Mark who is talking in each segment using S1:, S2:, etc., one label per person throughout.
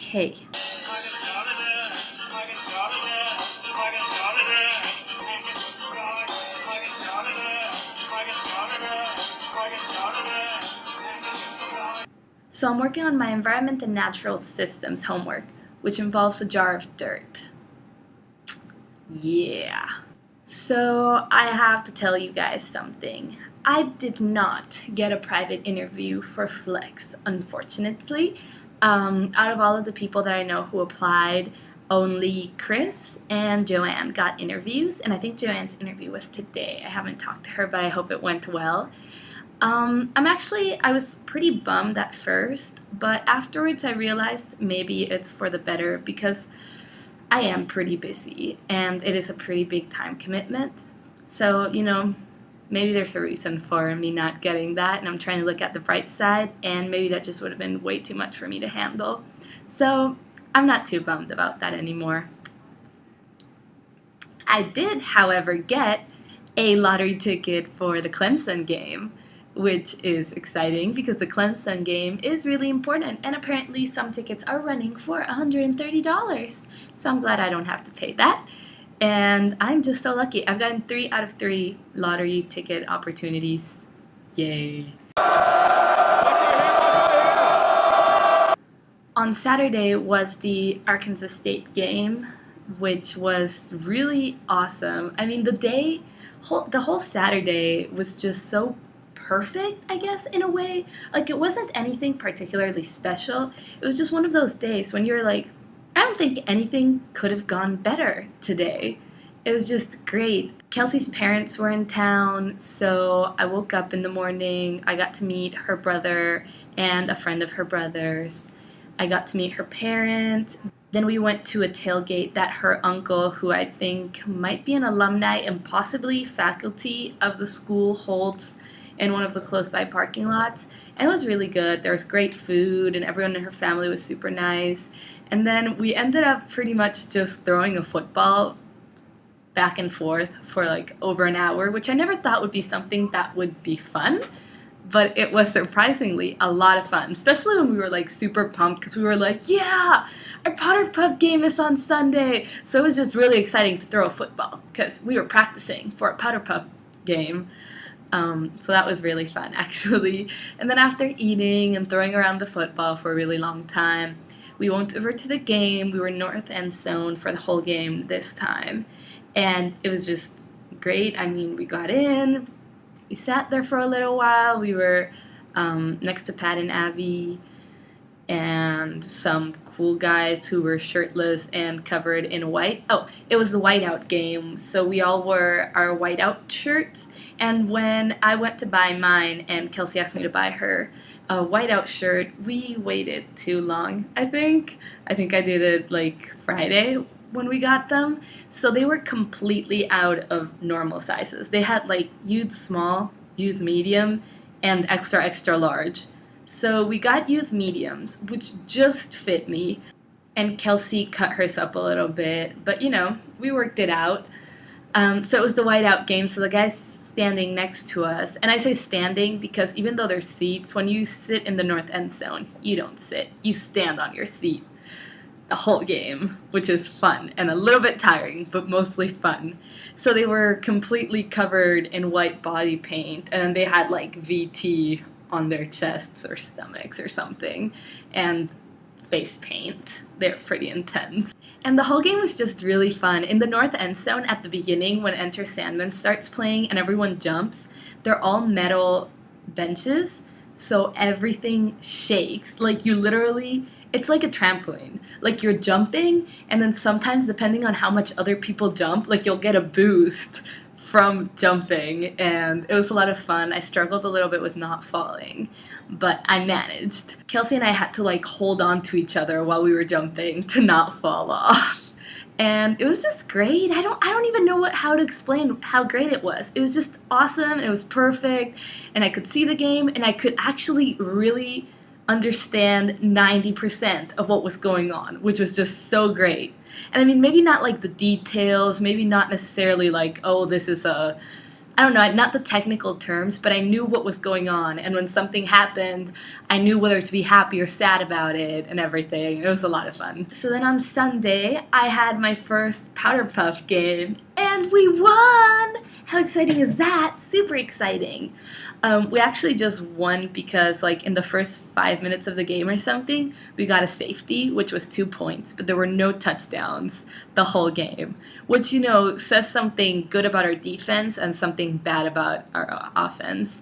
S1: Okay. So I'm working on my Environment and Natural Systems homework, which involves a jar of dirt. Yeah. So I have to tell you guys something. I did not get a private interview for Flex, unfortunately. Out of all of the people that I know who applied, only Chris and Joanne got interviews, and I think Joanne's interview was today. I haven't talked to her, but I hope it went well. I was pretty bummed at first, but afterwards I realized maybe it's for the better because I am pretty busy and it is a pretty big time commitment. So, maybe there's a reason for me not getting that, and I'm trying to look at the bright side, and maybe that just would have been way too much for me to handle. So, I'm not too bummed about that anymore. I did, however, get a lottery ticket for the Clemson game, which is exciting because the Clemson game is really important, and apparently some tickets are running for $130. So I'm glad I don't have to pay that. And I'm just so lucky. I've gotten 3 out of 3 lottery ticket opportunities. Yay. On Saturday was the Arkansas State game, which was really awesome. I mean, the whole Saturday was just so perfect, I guess, in a way. Like, it wasn't anything particularly special. It was just one of those days when you're like, I don't think anything could have gone better today. It was just great. Kelsey's parents were in town, so I woke up in the morning. I got to meet her brother and a friend of her brother's. I got to meet her parents. Then we went to a tailgate that her uncle, who I think might be an alumni and possibly faculty of the school, holds in one of the close-by parking lots. And it was really good. There was great food, and everyone in her family was super nice. And then we ended up pretty much just throwing a football back and forth for like over an hour, which I never thought would be something that would be fun. But it was surprisingly a lot of fun, especially when we were like super pumped because we were like, yeah, our Powder Puff game is on Sunday. So it was just really exciting to throw a football because we were practicing for a Powder Puff game. So that was really fun, actually. And then after eating and throwing around the football for a really long time, we went over to the game. We were north end zone for the whole game this time. And it was just great. I mean, we got in. We sat there for a little while. We were next to Pat and Abby and some cool guys who were shirtless and covered in white. Oh, it was a whiteout game, so we all wore our whiteout shirts. And when I went to buy mine and Kelsey asked me to buy her a whiteout shirt, we waited too long, I think. I did it like Friday when we got them. So they were completely out of normal sizes. They had like youth small, youth medium, and extra, extra large. So we got youth mediums, which just fit me. And Kelsey cut hers up a little bit, but we worked it out. So it was the whiteout game, so the guys standing next to us, and I say standing because even though there's seats, when you sit in the north end zone, you don't sit, you stand on your seat the whole game, which is fun and a little bit tiring, but mostly fun. So they were completely covered in white body paint, and then they had like VT on their chests or stomachs or something, and face paint. They're pretty intense. And the whole game was just really fun. In the north end zone at the beginning, when Enter Sandman starts playing and everyone jumps, they're all metal benches, so everything shakes. Like you literally, it's like a trampoline. Like you're jumping, and then sometimes depending on how much other people jump, like you'll get a boost from jumping, and it was a lot of fun. I struggled a little bit with not falling, but I managed. Kelsey and I had to like hold on to each other while we were jumping to not fall off. And it was just great. I don't even know how to explain how great it was. It was just awesome, and it was perfect, and I could see the game, and I could actually really understand 90% of what was going on, which was just so great. And I mean, maybe not like the details, maybe not necessarily like, oh, this is a I don't know, not the technical terms, but I knew what was going on. And when something happened, I knew whether to be happy or sad about it and everything. It was a lot of fun. So then on Sunday, I had my first Powder Puff game, and we won! How exciting is that? Super exciting. We actually just won because, like, in the first 5 minutes of the game or something, we got a safety, which was 2 points, but there were no touchdowns the whole game, which, you know, says something good about our defense and something bad about our offense.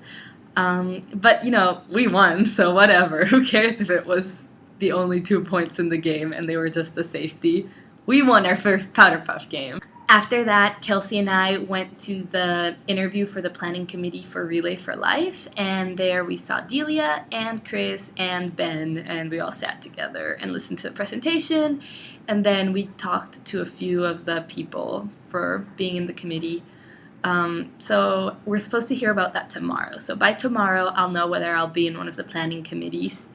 S1: But, you know, we won, so whatever. Who cares if it was the only 2 points in the game and they were just a safety? We won our first Powder Puff game. After that, Kelsey and I went to the interview for the planning committee for Relay for Life, and there we saw Delia and Chris and Ben, and we all sat together and listened to the presentation, and then we talked to a few of the people for being in the committee. So we're supposed to hear about that tomorrow. So by tomorrow, I'll know whether I'll be in one of the planning committees.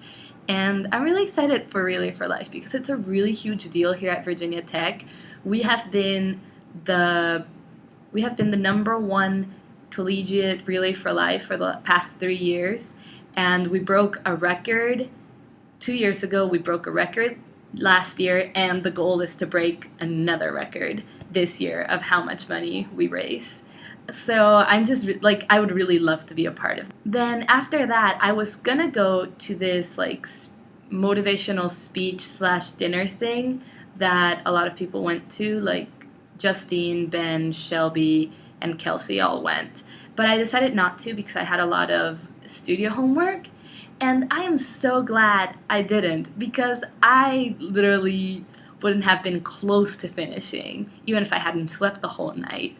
S1: And I'm really excited for Relay for Life because it's a really huge deal here at Virginia Tech. We have been the number one collegiate Relay for Life for the past 3 years, and we broke a record 2 years ago. We broke a record last year, and the goal is to break another record this year of how much money we raise. So I'm just like, I would really love to be a part of it. Then after that, I was gonna go to this like motivational speech / dinner thing that a lot of people went to, like Justine, Ben, Shelby, and Kelsey all went. But I decided not to because I had a lot of studio homework, and I am so glad I didn't because I literally wouldn't have been close to finishing, even if I hadn't slept the whole night,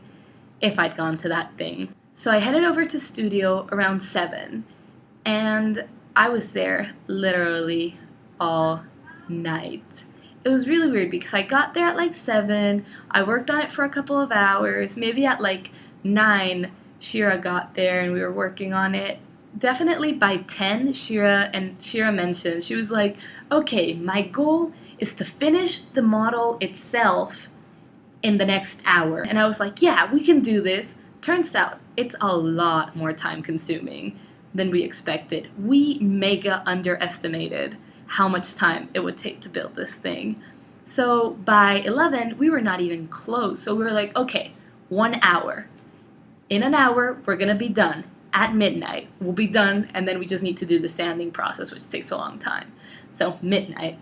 S1: if I'd gone to that thing. So I headed over to studio around 7, and I was there literally all night. It was really weird because I got there at like 7, I worked on it for a couple of hours, maybe at like 9, Shira got there and we were working on it. Definitely by 10, Shira mentioned, she was like, okay, my goal is to finish the model itself in the next hour. And I was like, yeah, we can do this. Turns out it's a lot more time consuming than we expected. We mega underestimated how much time it would take to build this thing. So by 11, we were not even close. So we were like, okay, 1 hour. In an hour, we're gonna be done. At midnight, we'll be done, and then we just need to do the sanding process, which takes a long time. So midnight.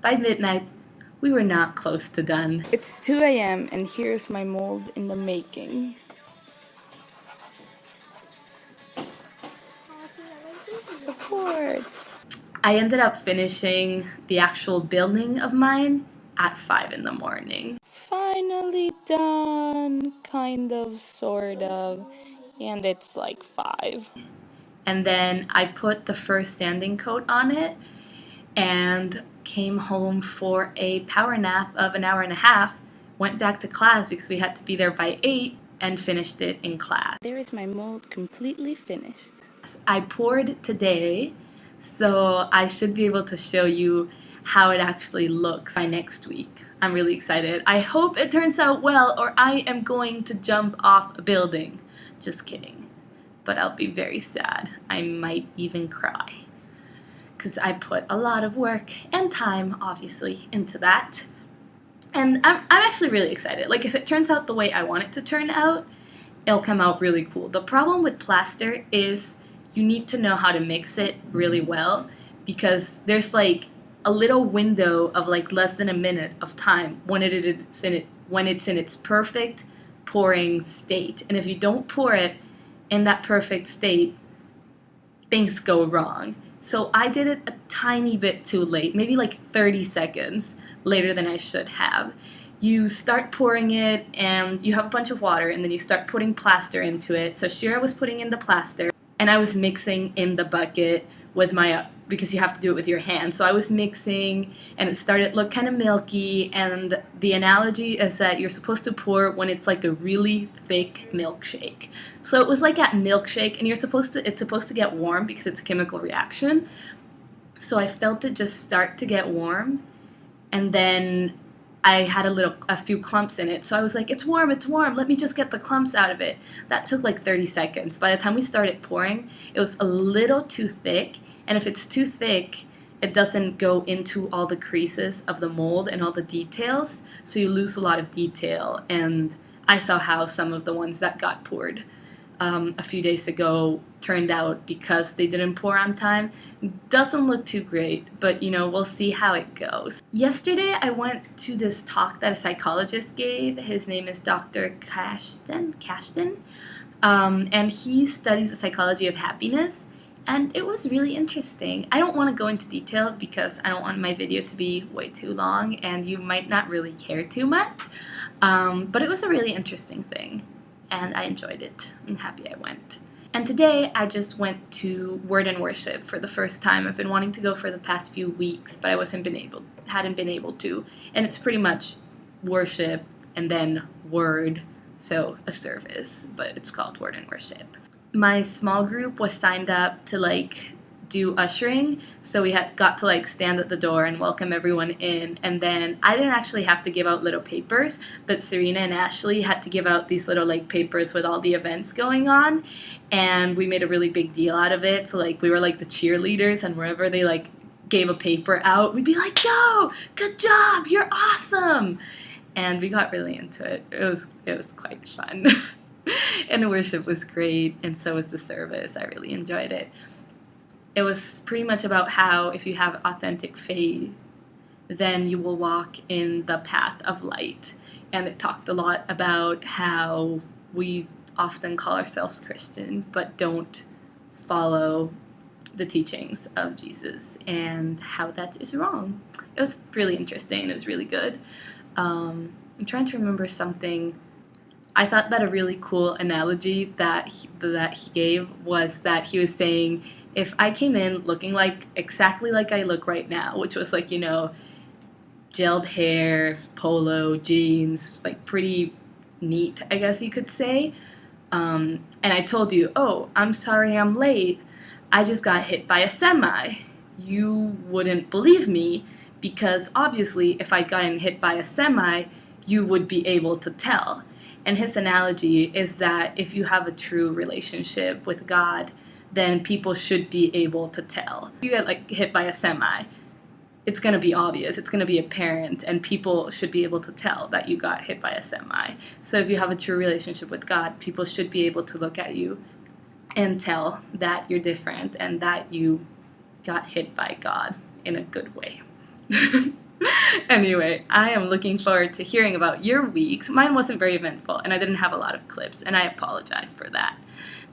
S1: By midnight, we were not close to done.
S2: It's 2 a.m. and here's my mold in the making. Supports.
S1: I ended up finishing the actual building of mine at 5 in the morning.
S2: Finally done, kind of, sort of, and it's like 5.
S1: And then I put the first sanding coat on it and came home for a power nap of an hour and a half, went back to class because we had to be there by 8, and finished it in class.
S2: There is my mold completely finished.
S1: I poured today, so I should be able to show you how it actually looks by next week. I'm really excited. I hope it turns out well, or I am going to jump off a building. Just kidding. But I'll be very sad. I might even cry. Because I put a lot of work and time, obviously, into that. And I'm actually really excited. Like, if it turns out the way I want it to turn out, it'll come out really cool. The problem with plaster is you need to know how to mix it really well, because there's like a little window of like less than a minute of time when it's in its perfect pouring state. And if you don't pour it in that perfect state, things go wrong. So I did it a tiny bit too late, maybe like 30 seconds later than I should have. You start pouring it and you have a bunch of water, and then you start putting plaster into it. So Shira was putting in the plaster and I was mixing in the bucket with my, because you have to do it with your hand. So I was mixing and it started to look kind of milky, and the analogy is that you're supposed to pour when it's like a really thick milkshake. So it was like at milkshake, and it's supposed to get warm because it's a chemical reaction. So I felt it just start to get warm, and then I had a few clumps in it. So I was like, it's warm, let me just get the clumps out of it. That took like 30 seconds. By the time we started pouring, it was a little too thick. And if it's too thick, it doesn't go into all the creases of the mold and all the details. So you lose a lot of detail. And I saw how some of the ones that got poured a few days ago turned out because they didn't pour on time. Doesn't look too great, but we'll see how it goes. Yesterday I went to this talk that a psychologist gave. His name is Dr. Kashtan, and he studies the psychology of happiness, and it was really interesting. I don't want to go into detail because I don't want my video to be way too long and you might not really care too much, but it was a really interesting thing. And I enjoyed it. I'm happy I went. And today I just went to Word and Worship for the first time. I've been wanting to go for the past few weeks, but I hadn't been able to. And it's pretty much worship and then word, so a service, but it's called Word and Worship. My small group was signed up to do ushering, so we got to stand at the door and welcome everyone in, and then I didn't actually have to give out little papers, but Serena and Ashley had to give out these little papers with all the events going on, and we made a really big deal out of it. So we were the cheerleaders, and wherever they gave a paper out, we'd be like, "Yo, good job, you're awesome!" And we got really into it. It was quite fun. And the worship was great, and so was the service. I really enjoyed it. It was pretty much about how if you have authentic faith, then you will walk in the path of light. And it talked a lot about how we often call ourselves Christian, but don't follow the teachings of Jesus and how that is wrong. It was really interesting. It was really good. I'm trying to remember something. I thought that a really cool analogy that he gave was that he was saying, if I came in looking exactly like I look right now, which was gelled hair, polo, jeans, pretty neat, I guess you could say, and I told you, "Oh, I'm sorry I'm late, I just got hit by a semi," you wouldn't believe me, because obviously if I'd gotten hit by a semi, you would be able to tell. And his analogy is that if you have a true relationship with God, then people should be able to tell. If you get hit by a semi, it's going to be obvious, it's going to be apparent, and people should be able to tell that you got hit by a semi. So if you have a true relationship with God, people should be able to look at you and tell that you're different and that you got hit by God in a good way. Anyway, I am looking forward to hearing about your weeks. Mine wasn't very eventful, and I didn't have a lot of clips, and I apologize for that.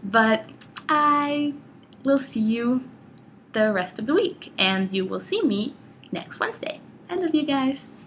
S1: But I will see you the rest of the week, and you will see me next Wednesday. I love you guys.